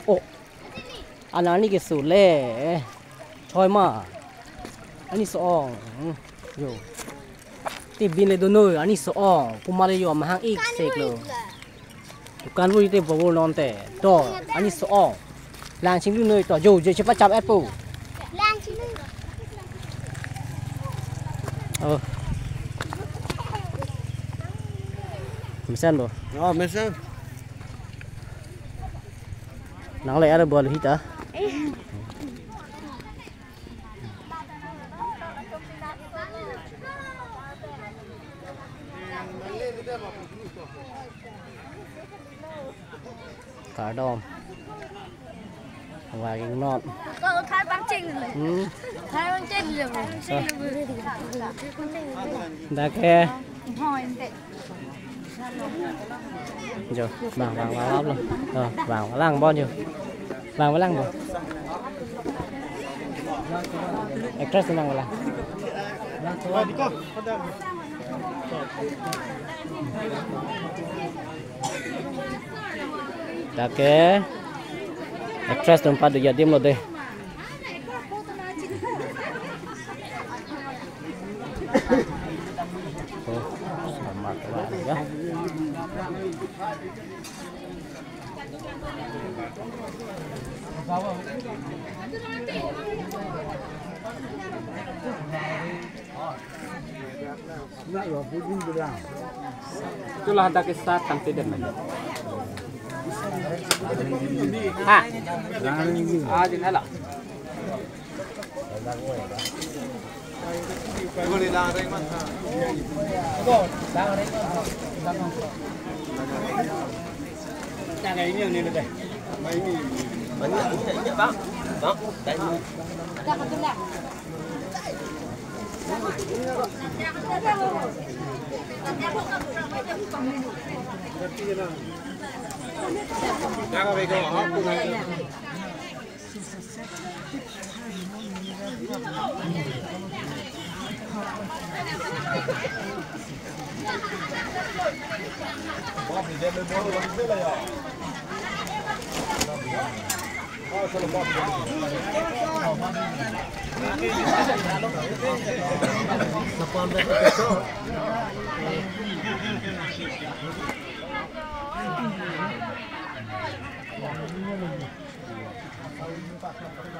โอ้อันนั้นนี่ก็สูตรเล่ชอยมาอันนี้สองอยู่ติบินเลยโดนเลยอันนี้สองผมมาเลยอยู่มาหางอีกเสกเลยทุกการรู้ที่ผมนอนแต่ต่ออันนี้สองลางชิงดูเลยต่ออยู่จะใช้ประจับแอปเปิลลางชิงดูไม่เส้นบ่อ๋อไม่เส้นนังเลยอะไรบ่เลยฮิตาcả đom và cái nọn có thái bắn chinh rồi thái bắn chinh rồi đã khe hỏi tệ rồi vàng vào lắm luôn vàng vào lăng bao nhiêu vàng vào lăng rồi express lăng vào lăng đã khe express tempat dia diam lo deh selamat ya itulah ada kisah tentang tidak ha di nala boleh larang mana larang mana ini yang ni deh ini banyak bang dan jangan pegang aku nanti. Bob dia lebih lebih lah ya. Oh kalau Bob. Sapam dah besok.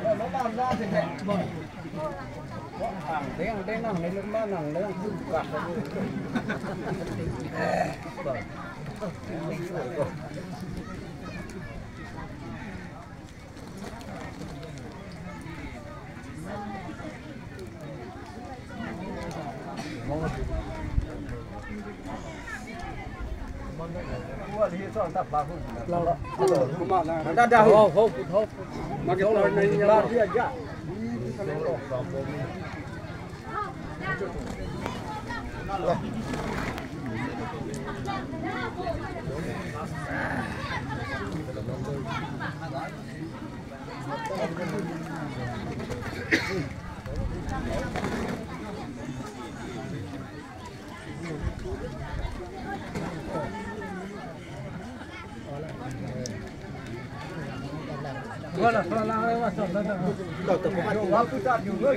Nó làm ra thì đẹp rồi. Đen nằng này lên mà nằng lên cứ cắt rồi. Ada dah. Hop. Makin orang ni yang dia aja. Wala salah lewat sana. Dah terbuat. Waktu tak juga.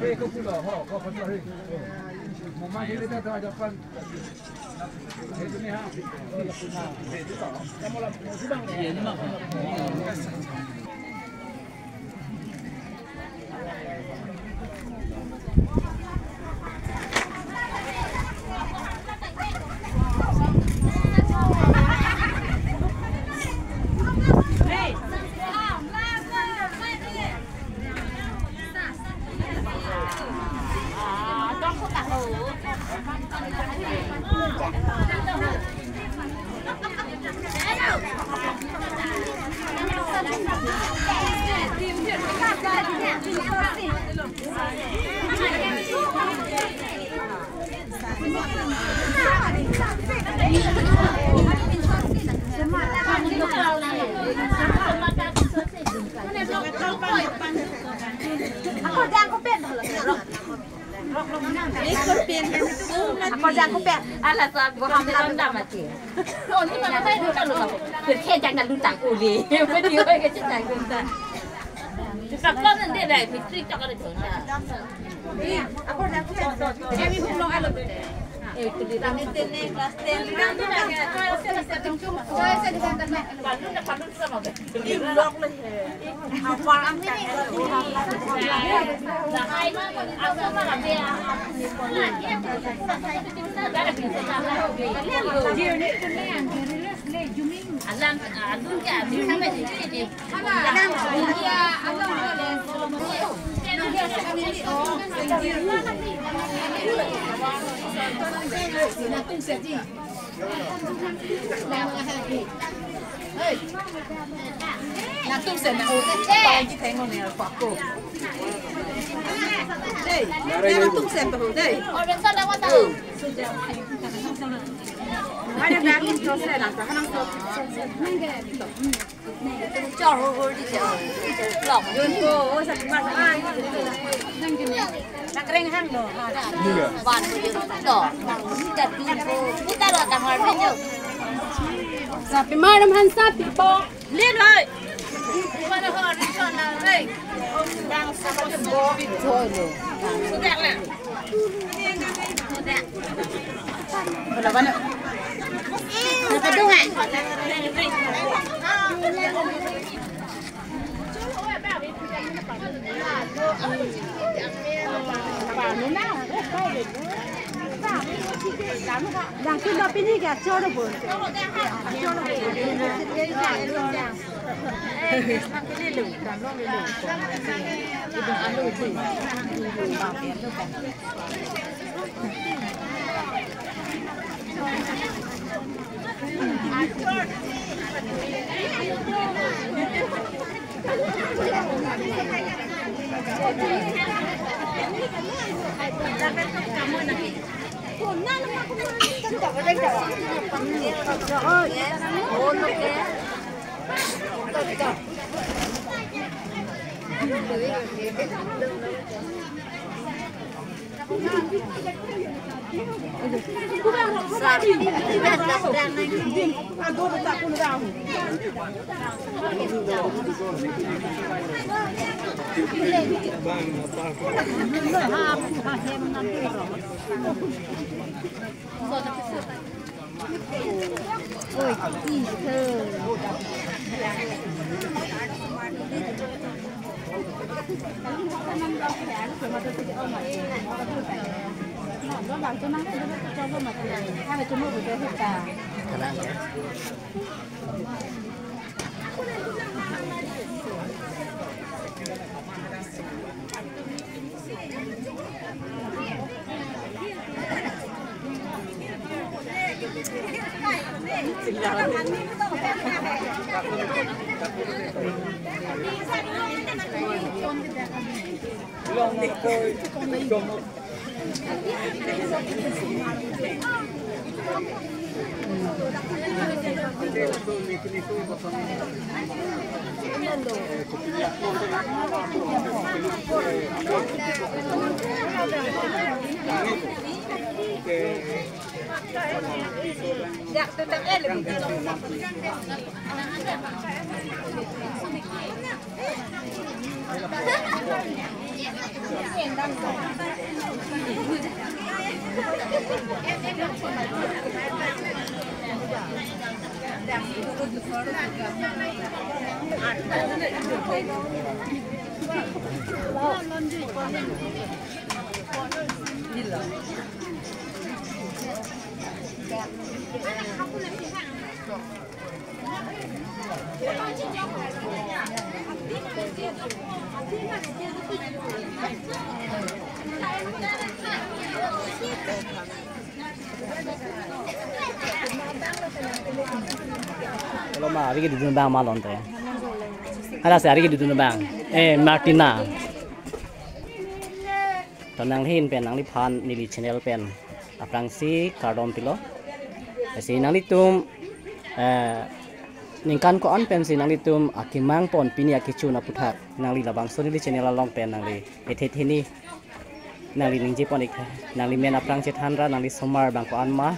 Hei, kau pula, kau pasal hei. Mama ini dah ada depan. Hei ni ha. Hei tu tak. Kamu lah sedang ni. Ini mah. Aku dah aku pet dah lah. Ini kau pet tu Pojang ko pe. Ala sa ko ham la ma chi. Lo ni ma mai du ta lo sa. Ke ke jang na lu tang u li. Pe di oi ke jang ku ta. Sa ko nan de dai pi tri ta ka de thong na. Ako na ko pe. Emi bu long ala de. Eh tu di Kami tene kelas 10. Nang tu na ke. Sa tung chung. Sa di kan ta na. Pan lu sa ma ke. Lok le. Apa am ni? Là hai áo sơ mà làm gì à? Anh làm luôn cả mình sang bên gì đi? Là tung sen na bao chi thấy ngon này là quả cổ. Đây, đây là tung sen bao đây. Ở bên sau đó có tao. Ai đang đang cho sen là sao năng số. Cho rồi đi chờ. Lỏng. Yun ko, ôi sao mà ai. Nak reng hang no. Van đỏ. Đặt đi cô. Chúng ta là càng hoàn bên nhau. Sapi madam han sapi po. Liên rồi. Mà nó họ đi chọn là đây. Đang sao có bò bị thôi rồi. Số đẹp nè. Là bạn ạ. Nó đúng hả? Yang sudah pilih ke coro pun. Kalau mah hari di dunia bang malon teh. Ada sehari di dunia bang. Martina. Tonang hin pen nang lipan nili channel pen. Aprang si kardom pilo. Si nang litum ningkan ko on pen si nang litum akimang pon pini akichu na puthak nang li labang so nili channel long pen nang li ethet hini. nang li ning je pon ik nang li men aprang che than ra nang li somar bang ko an ma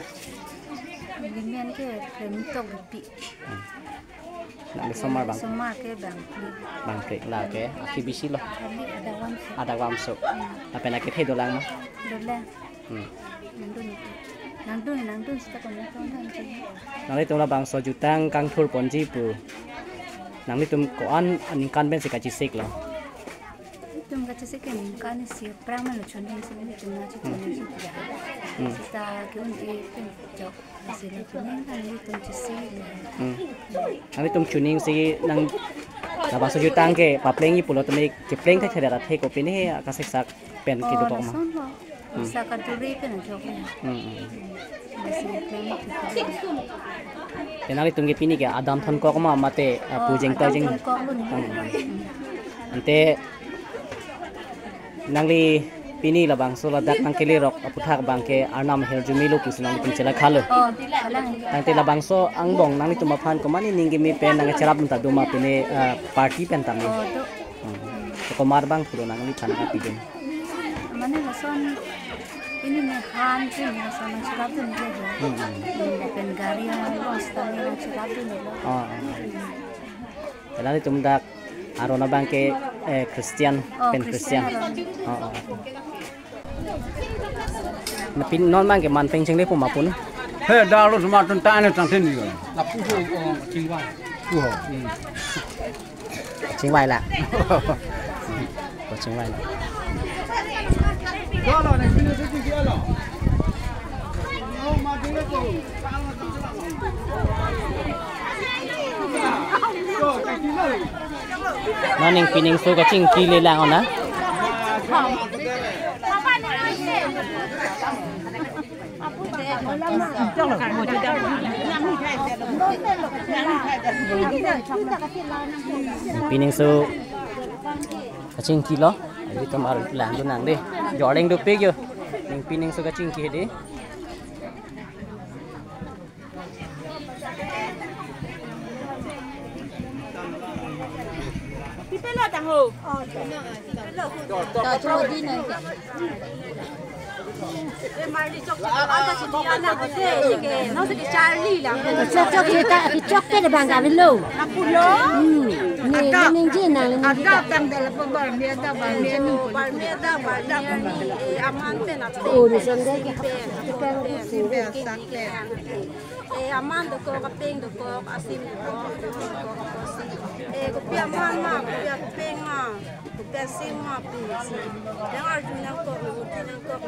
Limian ke bentuk pi. nang li somar bang Semua ke bang. pre la ke aki bisi lo Kami ada wan ada wam so apa nak ke do lang ma dola. Nangdun kita kena kan je. nang li tum la bang so jutang kang thur pon ji pu nang li tum ko an aning kan ben se ka chi sik lo Tum kata sih kan si perang mana cuman sini tum nak cuman sih ya. Kita kau ni jok masih lagi kan ni tum cisi. nang li tum tuning si nang la bang so jutang ke pa pleng yi pu lo tum ke pleng ka thera the ko pin he ka sek sak pen ki do ko ma Bisa kaduri kan jok. Masih lagi tenang li tum ge pini ke adam thon ko ma mate pu jeng ta jeng ante nangli pini la bang so la dak nang kele rok aputhak bang ke arnam her jumilu ki sunang tum chela khalo Oh, alang. ante la bang so angbong nangli tum phan ko mani ningi mi pen nang cherap ta duma pine party pen tam ni Oh, tu. ko mar bang puro nangli phan ka pigen Mana lason ini nih han sih nih sama cerap tu nih je. Pen gari yang los tadi nih cerap tu nih. tenang tum dak arona bang ke Christian pen Christian na pin non bang ke man peng cheng le pu ma pun Hei, dah lu semua tentang ini tentang ini kan. Lapu jiwa. ching wai la ko ching wai la Kalau ni sini sini dia lah. Oh, mati le tu. nó ninh pining so ka ching ki le lang ona pining so ka ching ki lo ai to mar lang do nang de joreng do pe yo ning pining so ka ching ki de chok cái là bằng cả bên lâu. Nghe nên chứ nào là ồ đi xem đấy Aman tu kau kaping tu kau asim tu kau kopi aman mah kopi kaping mah kopi asim mah pun yang arjun yang kau utin yang kau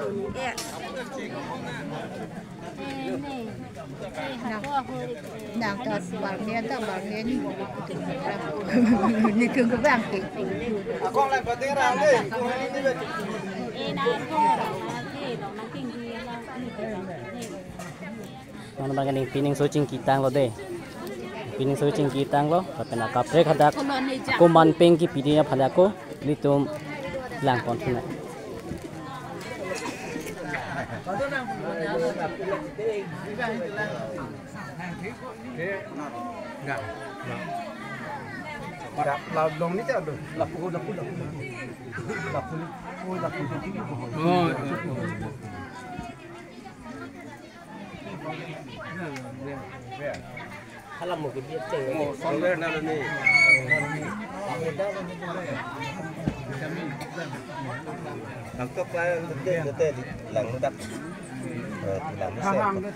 Nàng ta bảo nghe như cưng có vàng kì. Con lại bật tiếng ra đi. nó bang ning pining so ching ki tang lo de pining so ching ki tang lo pa na ka pre khadak ko man peng ki pidia phala ko litum lang kon thuna Là lòng ní chứ được. Là phụ. Oh. halam mo ki cheng Oh, sampai nak ni. Ang top kaya dete lang dak. Lang ni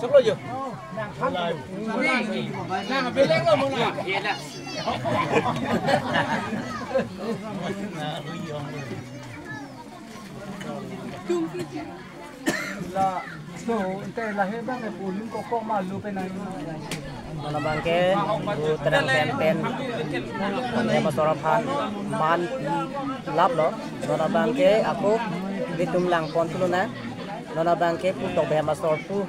Chốc lo chưa? Nàng bên lên rồi muốn nào? Là so ente là hết bang cái bùn có mà lu bên này. nó bang ke u terang pen ne ma sorapan man lap lo nó bang ke aku litum lang kon tu na nó bang ke pu tok be ma sor pu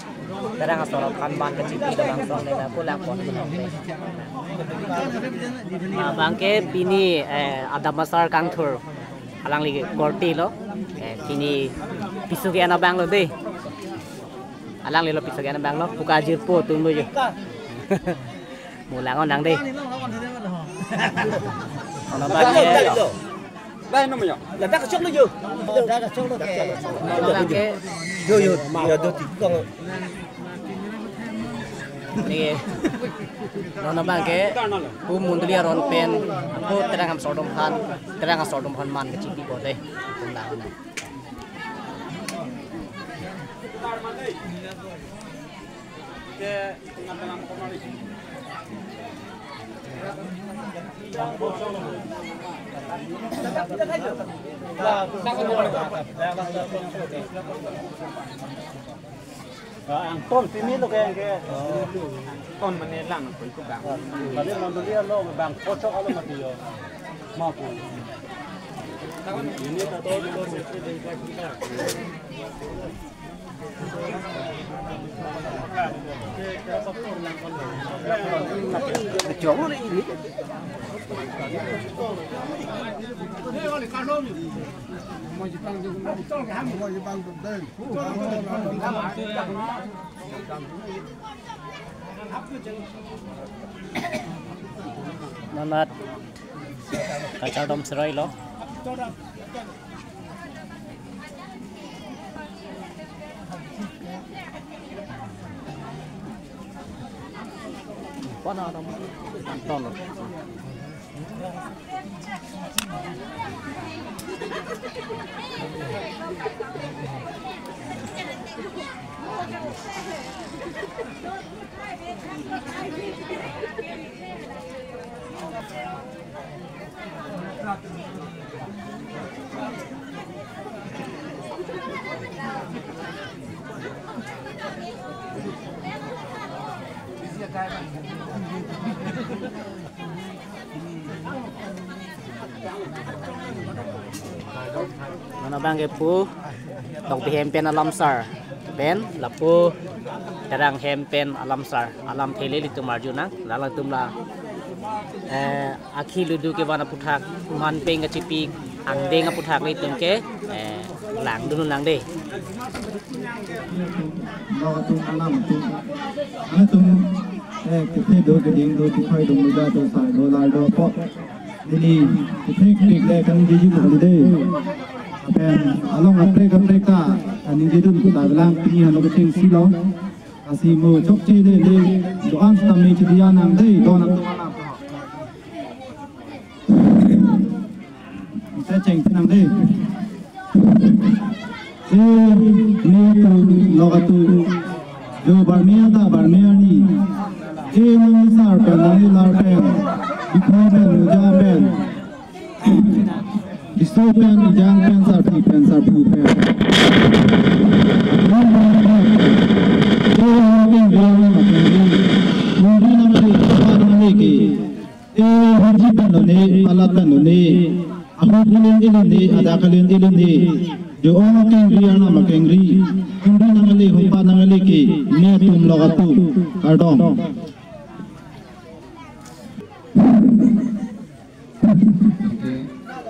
terang sorapan man ke cipi bang song ne aku lang kon bang ke pini ada masar kang thur alang li korti lo pini Pisugi anak bang lo deh. Alang lelo pisugi anak bang lo. Buka jirpo tunggu je. Mulang onang deh. Anak bang ke. Đây nó mày nhở, là đã có chốc nữa chưa? Đã có chốc nữa. Anak bang ke. Yo yo, ya do ti con. Ni. Anak bang ke. Pu mundulia ron pen. Pu terang am sordom han man ke cipi ko deh. Mulang onang. Ang ton pimit lo kaya ton manelang ko ito bang. Bali man dulia lo bang pocho alo matiyo. Mapu. Ini tato dito sa Chó này ini. Namat kacau dom serai lo. Mana dom Anton lo. Mana bang ke pu dong pi hempen alam sar pen lapu terang hempen alam sar alam thele li tumar juna lala tumla akhi ludu ke bana puthak man peng ke cipi angdeng puthak li tum ke lang dun lang de tum alam tum ana tum kithe do ke ding do tikhai do muda do sai do lai do po ini kithe klik le kan ji ji ko de pen along apre ka ani ji dun ta lang pi hano ke ting si lo asimo chok che de le do an ta me chi dia nang de do na tum alam sẽ chỉnh nang de ni tu logatu jo barmia ni ni sar pe nani lar pe ikho pe ja pe isto pe ni jang pe sar pu pe haji pe no ne ala pe no ne aho ilin ni ada kalin ilin ni जो केंद्री आना मकेंद्री कुंडी नंगली हुपा नंगली की ने तुम लगतु काडोम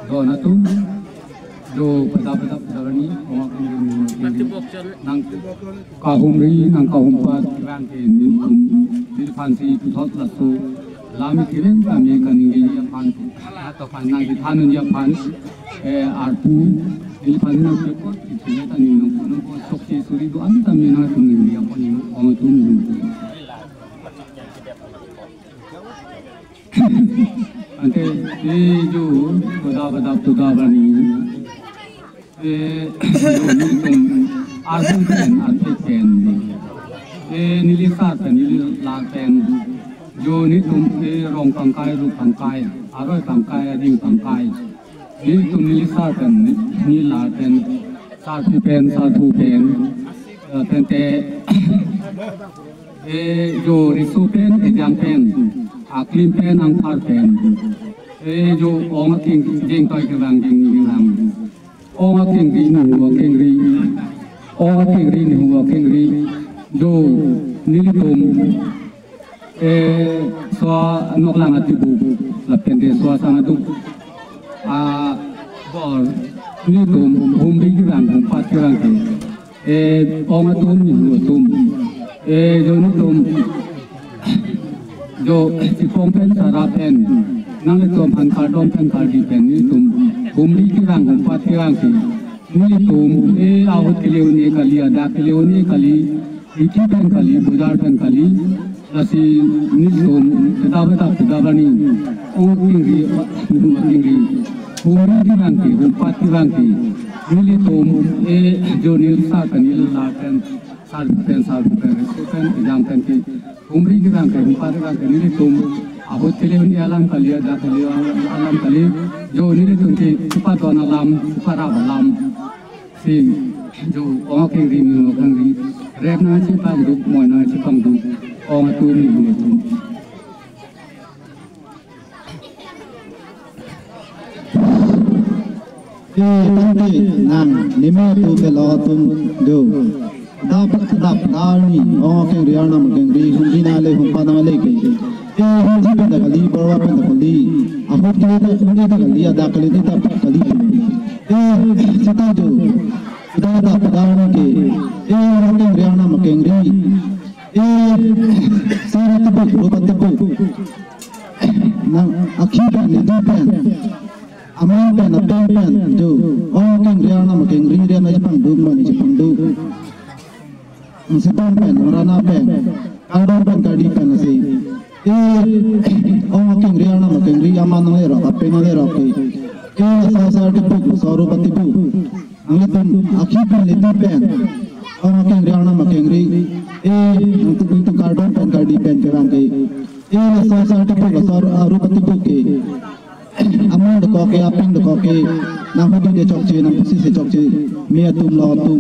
do na tu do pada darani oma nang kahumri nang kahumpa ran ke nin fansi tu thot la tu lami kiren kami kaningi ya pan atau pan nang di thanun ya pan arpu ini pan nang ko ini tani nang ko sokse suri do anta mena tunin ya pan oma tu ante jo badab tu bani arjun pen ate pen nili sat nili la pen jo ni tum rong pangkai ru pangkai aroi pangkai ding pangkai ni tum nili sat ni la pen sa tu pen pen te jo risu pen jang pen aklim pen ang thar pen jo ong king jing toi ke bang jing lam ong king ri nu wa king ri ong king ri nu wa king ri jo nili tum so nok lang atibu la pen de so sang atu bor ni tum humri ki bang humpat ki bang ke ong atum ni tum jo ni tum jo si pong pen sarap en nang le tum han kar dom pen kar di pen ni tum humri ki bang humpat ki bang ke ni tum awat ke liu ni kali ada ke liu ni kali iki pen kali bazar pen kali asi ni tum kita ni ong tinggi humri ki bang ke humpat ki bang ke ni tum jo ni sa kani la pen sar pen exam pen ki umri ki bang ke humpat ki bang ke ni tum awat ke liu ni alam kali ada ke liu alam kali jo ni tum ki cepat wan alam para alam si jo ong king ri mi kang ri rep na chi pang du moi na chi pang du ong tu mi ni tum tante nang nime tu ke lo tum do dapat kedap dalni ong king ri arna king ri hundi na le hum pada le ke hundi pe da kali borwa pe da kali ahut ke da hundi da kali ada kali da kali sita jo da dalni ke hundi ri arna king ri sara tabu rupa tabu nang akhiran ni du pen aman pen pen jo ong king ri arna king ri na japang du ma ni japang du Sepan pen, warna pen, kadang pen kadi pen si. Orang king ria nama king ria mana lera, apa mana lera ke? Sasar tipu, saru tipu. Angin pen, akhir pen leti pen. Orang king ria nama king ri. Untuk kadang pen kadi pen kerang ke. Sasar tipu, saru tipu ke. Aman dekok ke, aping dekok ke. Nampu dia cokce, nampu si cokce. Mia tum lo tum.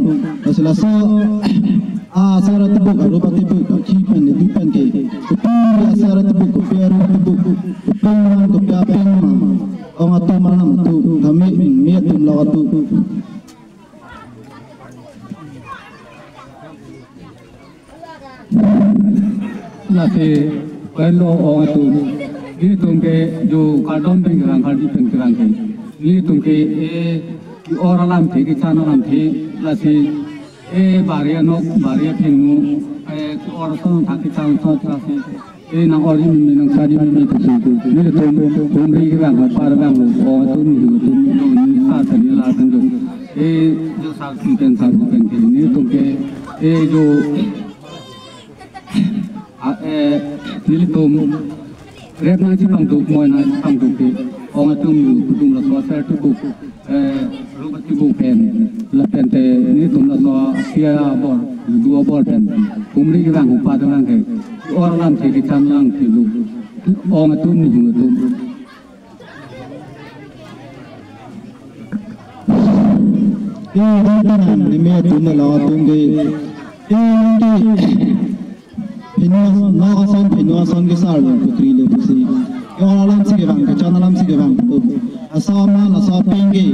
Selasa. Asara tebuk, rupa tebuk, kipan ni dipan ke. Kupang asara tebuk, kupang rupa tebuk, kupang man, kupang man. Orang tu mana tu, kami miat tu melawan tu. Nanti kalau orang tu, ini tungke jo kadon penggerang kadi penggerang ke. Ini tungke orang lam the, kisan lam the, lasi. Baria nok, baria pengu, orang tu tak kita tahu terasa. Nang orang ini nang sari ini tu. Ni tu beri kita para bang lu, orang tu ni saat ni lah tu. Jo saat bukan ke. Ni tu ke, jo ni tu rep nanti pangtuk, moi nanti pangtuk ke. Orang tu ni lah suasana tu rupa tu pen. Lapen te ni tum la so sia bor dua bor pen umri ki bang upa ta bang ke orang lam the ki cham lang ki lu ong tum ni hu tum Dan ni me tum la tum ge pinosan ke sar lu putri le pusi orang lam si ke bang ke chana lam si ke bang tu asama na sa penge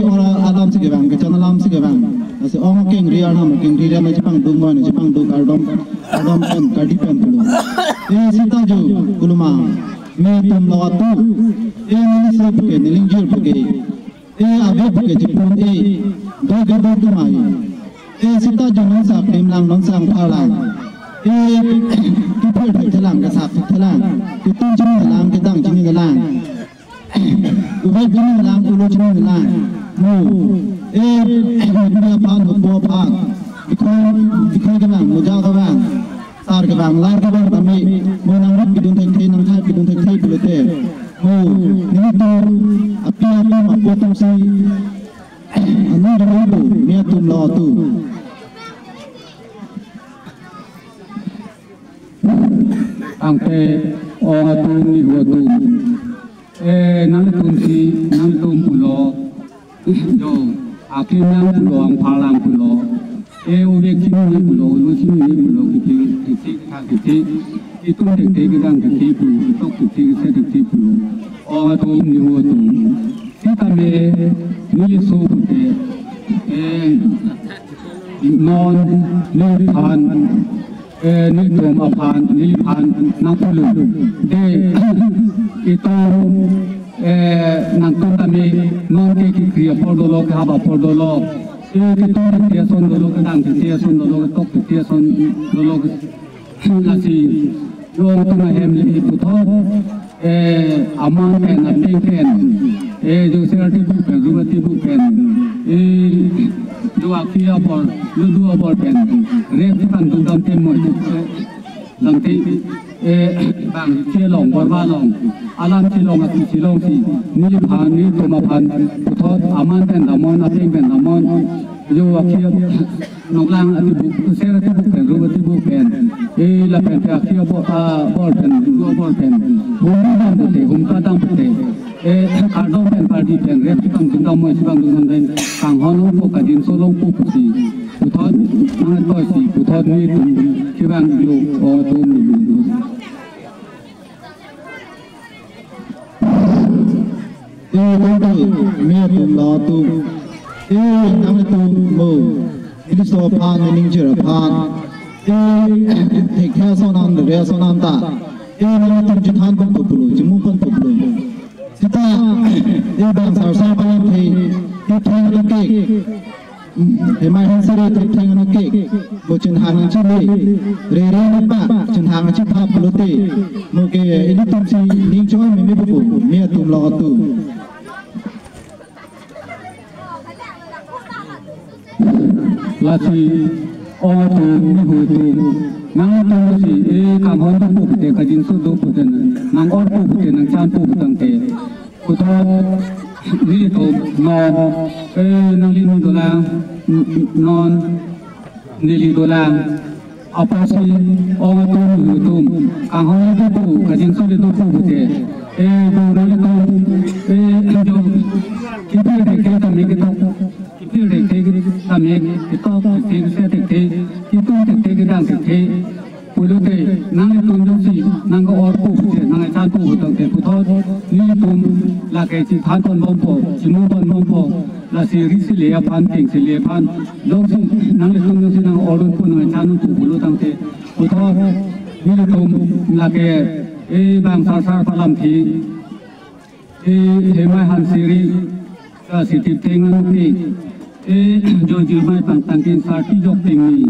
orang alam si ke bang ke chana lam si ke bang ase ong king ria na Jepang du mo na Jepang du kardom pen kadi pen tu sita jo kuluma me tum la tu ni se ke ni ling jur ke abe ke Jepang do ge do tu mai sita jo non sa krim lang non sang pha lang tu phul thai lang ka sa thai lang tu tung chim lang ke dang chim lang tu bai chim lang tu lo chim lang no dia pan bo pan dikhoi ke bang moja ke bang sar ke bang lar ke bang tami mo nang rap bidun thai nang thai bidun thai bulete ni tu api ma potong si anu dulu ni tum lo tu angke orang tu ni dua tu nang tum si nang tum pulo jo akhir nang pulo ang palang pulo udah kini ni pulo kiti itu detik kita kiti pulo itu kiti saya kiti pulo orang tu ni dua tu kita ni so pute non ni pan ni tum apan ni pan nang pulo itu nang tum kami non ke kiri por do lo ke ha ba por do lo e ki to ti son do lo ke dang ti son do lo ke tok ti son do lo ke la si yo to na hem li pu tho e aman pen na ping pen e jo se ti bu pen ru ti bu pen e do a ki a por lu du a por pen re ti pan du dam tem mo ti lang ti e bang ti long por ba long alam ti long a ti long si ni phan ni to ma phan pu tho aman pen da mon a ping pen da mon yo a ki nong lang a ti bu se ti bu pen ru ti bu pen e la pen ta ki a bo pen ru bo pen hum dam te hum ka dam te e ka do pen party pen re ti kam dum mo si bang dum den kang hon po ka din so long pu si pu tho na to si pu tho ni tum ki bang yo o tu mi e con tôi mẹ tụm lo tụm e nắm lấy tụm mù đi so pan ninh chưa pan e thịt theo so nam được theo so nam ta e nắm tụm chỉ than con tụm lù chỉ muốn con tụm lù chúng ta e bằng sào sa pan thì e theo nó kê e mai hắn sẽ đi theo nó kê bộ chân hàng chỉ đi re nó bạc chân hàng chỉ tháp lù tê một cái e đi tụm chỉ ninh cho mình mới bù mẹ tụm lo tụm là chỉ ô tô đi hồi tu ngang tu chỉ cảm hứng tu phụ thể cái dính số tu phụ thể ngang ô tu phụ thể ngang chan tu phụ tăng thể phụ thọ đi tu ngon ngang đi đô la non đi đô la apa sih ô tô hồi tu cảm hứng tu phụ cái dính số tu phụ thể đồ đó là tu जो कितने देखे तो मैं कितना कितने देखे कि हमें कितना देखे से देखे कितना देखे कि डांस देखे पुलो के नंगे तुम जो सी नंगे और पुष्टे नंगे चांद पुष्टे के पुथो नी तुम लाके ची थान पन बम्पो चिमु पन बम्पो लासी रिसी ले अपन किंग से ले अपन लोग सी नंगे तुम जो सी नंगे और पुन नंगे चांद पुलो तंगे पुथो नी तुम लाके bang sa palam thi he mai han siri ka si tip theng an ti jo ji mai pang tang tin sa ti jok ting ni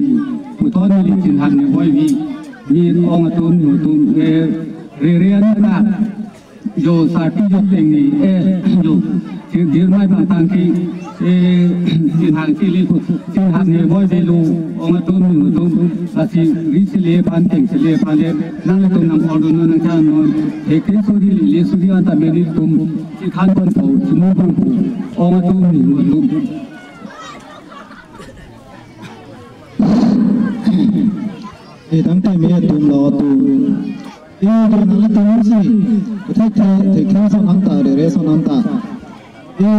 pu thon ni chin han ni boi vi ni ong atun nu tum re an na jo sa ti jok ting ni jo ji mai pang tang ki chin han ki li pu chin han ni boi vi lu ong atun nu tum la si ri si le pan ting si le pan le nang le tum nang ordo nang chan non he kri su ri le su ri an ta me ni tum chi khan kon po chi mu kon po ong atun nu tum e dang te me tum lo tu e do nang le tum si thai thai so nam ta re so nam ta e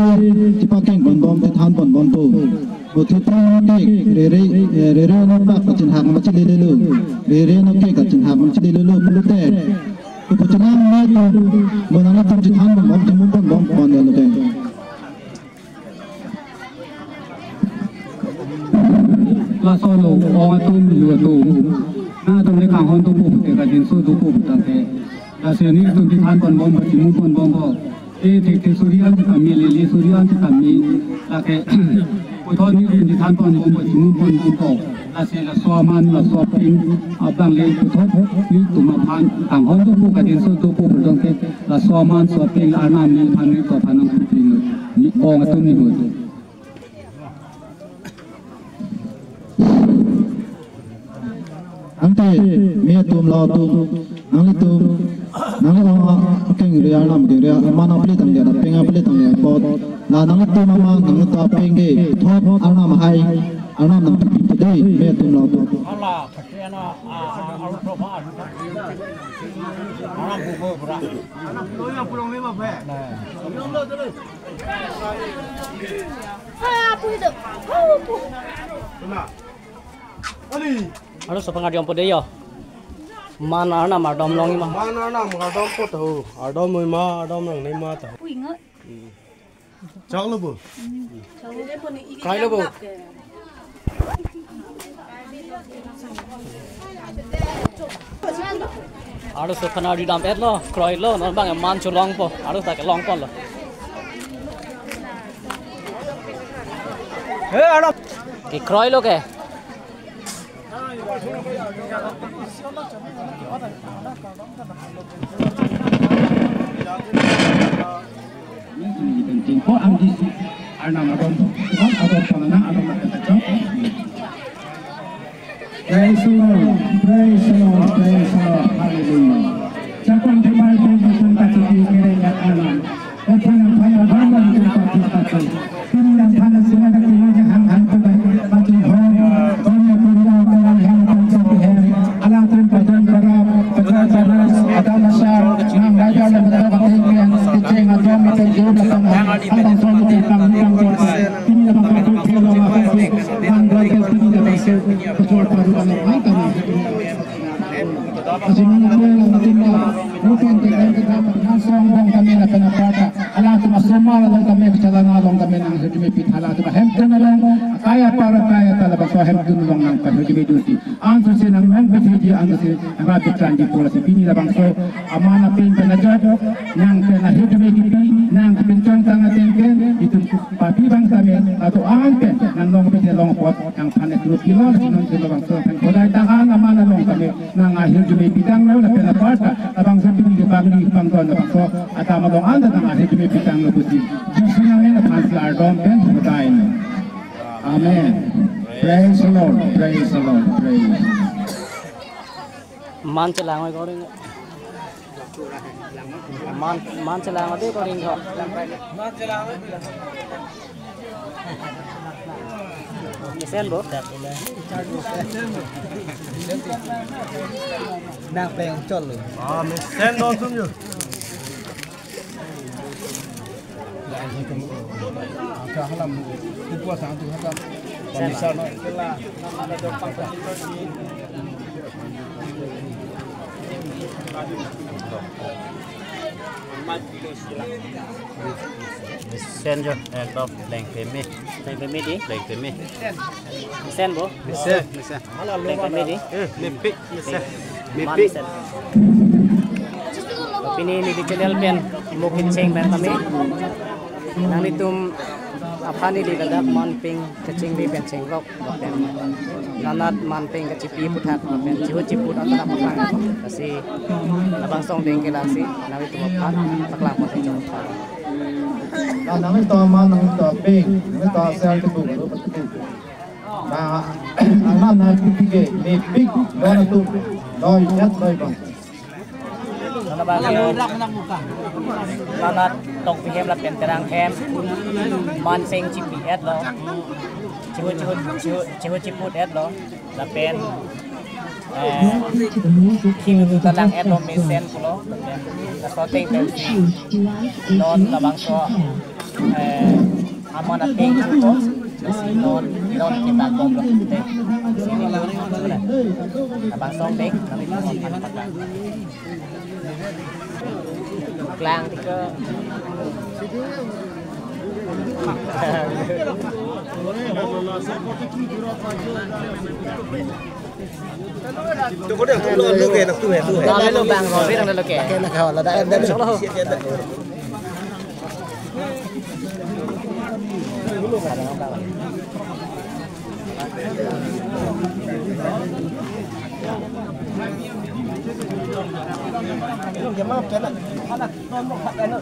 chi pa keng bon bom te than bon bom po bộ thứ ba cái re nó bạc cả chân hàng mà chỉ lấy lừa re nó cái cả chân hàng mà chỉ lấy lừa lúc tệ bộ chân hàng này bộ nó làm chân hàng bom chân muốn bom còn được cái là solo ông tu lừa tu na tu này càng hơn tu bộ cái cái दिन số tu bộ tăng thế là sự này tu chân hàng còn bom chỉ muốn còn bom bỏ thì surya thì kami lili surya thì kami là cái Puthon ni di than pon bom chimu pon ko la se la swaman la swaping abang le puthon ni tuma phan ang hon tu ka din so tu pu dong ke la swaman swaping la nam ni phan ni to phanang pu ni ong tu ni ho ante me tum lo tum nang lo keng ria nam ke ria mana pli tang dia penga pli tang dia pot la nang tum ma nang ta penge thop anam hai anam nam pi dei me tum lo tum ala khatiana aru pro pha anam bu bo bra anam to yang pulong me ma phe yong lo de le ha pu de pu na ali Ano sa pangadiang po deyo? Mana na madom long ima. mana na ma dom po to adom moi ma adom nang nei ma ta Ui ngỡ. chak lo bu Kai lo bu. Ano sa panadi dam et lo, kroi lo, non bang man chu long po. Ano sa ka long pon lo. cái khói luôn kìa Ko ang disi anam adon kana na adon na tacho. Praise the Lord, praise the Lord, praise the Lord, hallelujah. Sakon thimai ko betul kati kire ya anam. Othana phaya bhaman ko kati kati. Kinang phana sina na kina han han ko kati ho. Donya pura kara han kati hai. Alatran pajan kara pajan kara adana shar nang raja le bada bakhe ke ceng adam meter jo datang abang so ke kam kini la bakha ko thelo ma ko han rai ke kini la bakhe ko chor paru kana ai kana Asingan ko lang tinla mungkin kita nasong bang kami na pinapata ala tu masama lang kami kacalangan lang kami nang hujumi pithala tu hemten lang kaya para kaya talaga so hemten lang nang hujumi duty ang sa nang nang betiji ang sa nga bitranji pula si pini labang so amana pin penajat nang na hujumi kipi nang pincang tanga tengken itu papi bang kami atau angke nang long pin long pot yang panet lu kilo nang labang so kodai tangan amana long kami nang hujumi pitang law na pinapata abang sa pini bagni pangton na so atama long anda nang hujumi pitang law buti just na ngena pansi ardom pen kodai amen. Praise the Lord, praise the Lord, praise. Man chelang oi ko ring. Man chelang oi ko ring ko. Man chelang oi. Sen bro. Nang peng chol lu. Sen don sum yo. Halam kupuas ang tu hatam. Bisa no kela ada depan Sen jo ekdom leng pemi di leng pemi Sen bro. bisa Leng kami di. mepik bisa Mepik. Ini di channel pen mungkin ceng pen kami. Nang itum apa ni di dadak manping kecing di pen ceng rok pen. Nanat manping kecipi putat pen cihu ciput antara pakang kasi abang song deng kelasi nang itu mapan paklang pun ceng rok. Nang ito man nang ito ping nang ito sel tu ba anan na pipige ni pig don tu doi net doi bang Nana bagyo nanat tok pihem la pen terang hem man seng cipi et lo cihu ciput et lo la pen kim tu tadang et lo mesen pulo la soteng pen non la bangso amana ping ko non kita goblok teh sini la abang song dek kami klang tiga tu có được tu luôn kề là tu hề đó lên bang rồi biết đang là kẻ là hào là đã đến số lâu cái mà cái là non một cái nữa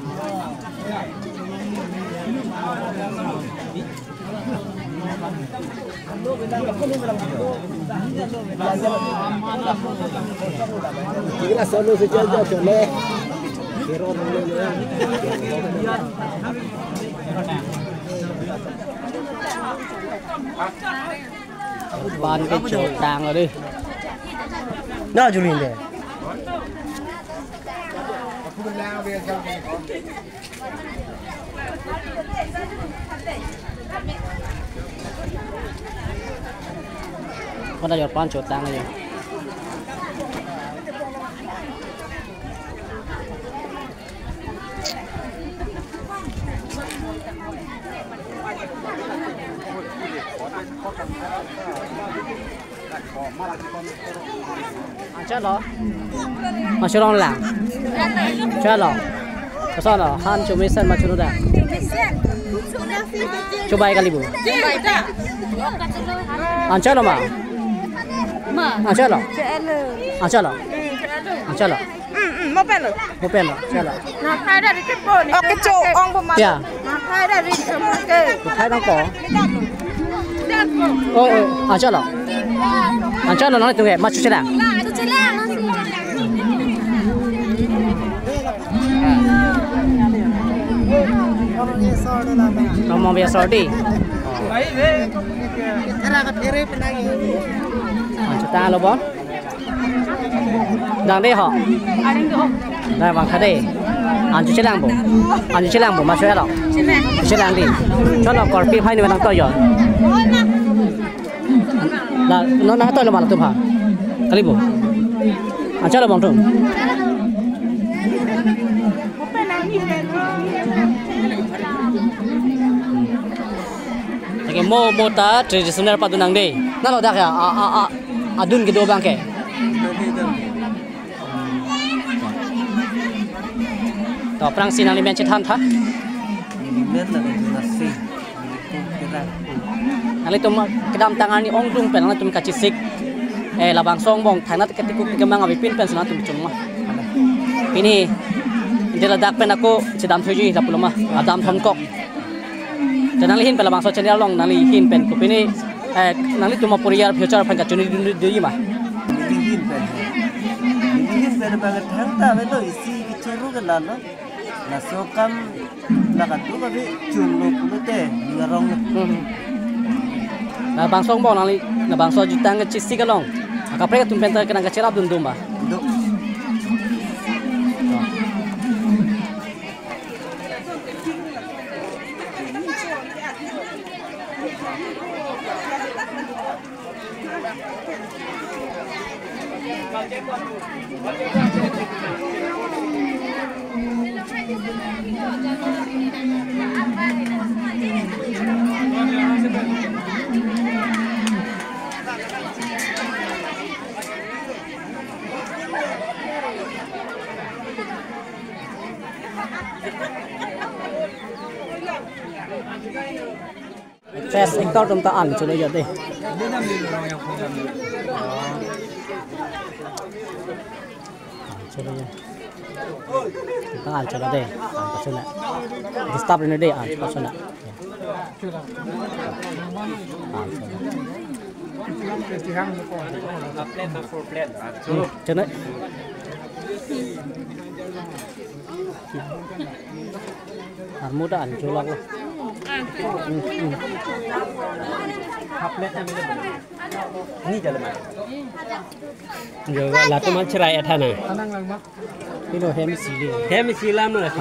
chỉ là solo sẽ chơi cho chuẩn lệ cái ron lên nữa ban cái chỗ tàng rồi đi đó chú linh đấy con đã giọt ban chỗ tàng rồi chết rồi mà chưa lo làm chết rồi sao nó han chúng mình xem mà chúng nó đã Coba kali Bu. Ancala ma. Ancala. Ancala. Ancala. Mau pen lo? Mau pen lo. Ancala. Nak kaya dari kepo ni. Oke cok, ong pemah. Ya. Nak kaya dari semua ke. Khai nang ko. Oh, Ancala. Ancala nang tu ke, macu celang. Kamu biar sorti. Ta lo bon. Đang đây họ. Đây bằng khai đây. Anh chú lang bộ. Anh chú lang bộ mà chơi đâu? Chơi lang đi. Cho nó còn phi phai nữa đang coi rồi. Là nó tôi là mà tụm hả? Kali bộ. Anh chơi là bằng tụm. Cái mô ta traditional padunang deh. Nalo dah ya adun gitu bang ke. Tao perang sinang limen citan thah. Nali tum kedam tangan ni ong dung pen nali tum kacisik. Labang song bong tanah ketikuk kemang abipin pen sana tum cuma. Ini indela dak pen aku cidam tujuh tak puluh mah adam thomkok. Dan nalihin pala bang so channel long nalihin pen ko pini nali tuma puriyar future pen ka chuni diri mah nalihin pen banget hanta belo isi bicara galalo na sokam nakatu babi chulu pulute ngarong na bang song bong nali na bang so jutang ka chisi ka long akapre ka tumpen ta kana ka cherap dun dumba Test ekor tum ta an chulo yo de. Chulo yo. Ta an chulo de. An chulo. Disturb ni de an chulo. Chulo. An muda an chulo lo. ini jalan Giờ gọi là tôi mang cherai ở thằng này. Cái đồ hem xì đi. Hem xì lam nữa thì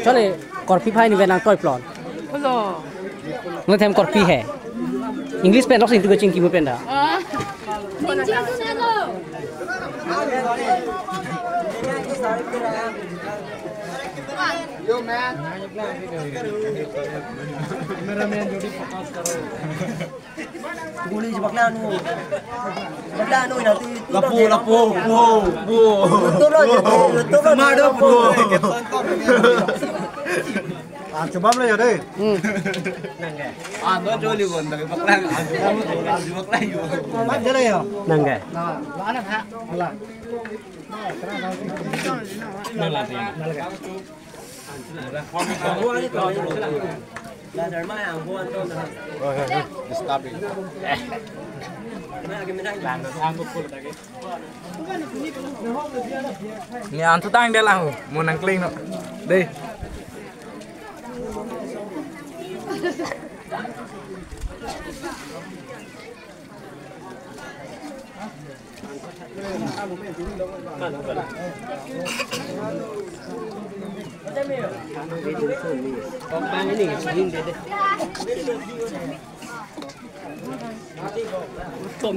Cho nên còn phi phai ni về nàng coi plot. Nó thêm còn phi hè. English pen loxing tu ke cingki mu pen dah. Yo man. Cameraman jodi focus karo. guli bakla nu nanti Lapu. betul Mado pu. Coba boleh ya deh. Ando joli bon tapi bakla. Bakla yo. Mak jala ya nangga. Lah anak ha. Lah. Lah derma yang buan tu dah. Stop it. Ni antu tang dia lah, mau nang kling no. Deh. Bang ini sini deh. Tom